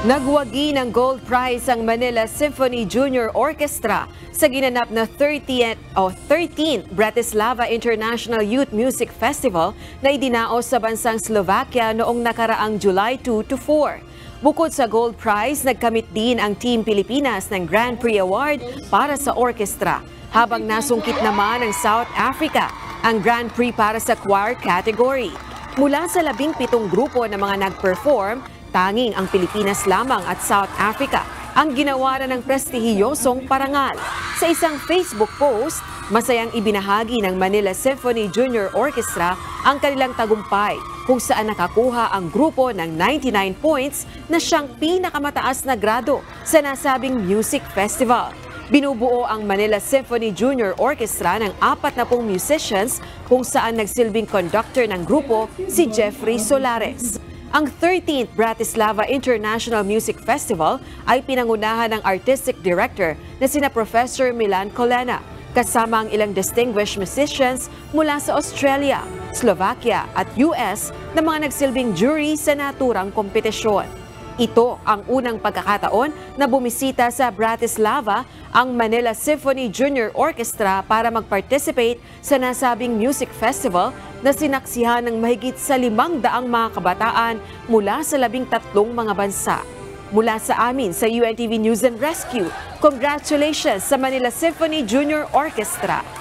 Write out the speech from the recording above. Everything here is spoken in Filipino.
Nagwagi ng gold prize ang Manila Symphony Junior Orchestra sa ginanap na 13th Bratislava International Youth Music Festival na idinaos sa bansang Slovakia noong nakaraang July 2 to 4. Bukod sa gold prize, nagkamit din ang Team Pilipinas ng Grand Prix Award para sa orkestra, habang nasungkit naman ng South Africa ang Grand Prix para sa choir category. Mula sa 17 grupo na mga nag-perform, tanging ang Pilipinas lamang at South Africa ang ginawaran ng prestihiyosong parangal. Sa isang Facebook post, masayang ibinahagi ng Manila Symphony Junior Orchestra ang kanilang tagumpay, kung saan nakakuha ang grupo ng 99 points na siyang pinakamataas na grado sa nasabing music festival. Binubuo ang Manila Symphony Junior Orchestra ng 40 musicians, kung saan nagsilbing conductor ng grupo si Jeffrey Solares. Ang 13th Bratislava International Music Festival ay pinangunahan ng Artistic Director na sina Professor Milan Colena, kasama ang ilang distinguished musicians mula sa Australia, Slovakia at US na mga nagsilbing jury sa naturang kompetisyon. Ito ang unang pagkakataon na bumisita sa Bratislava ang Manila Symphony Junior Orchestra para mag-participate sa nasabing music festival na sinaksihan ng mahigit sa 500 mga kabataan mula sa 13 mga bansa. Mula sa amin sa UNTV News and Rescue, congratulations sa Manila Symphony Junior Orchestra!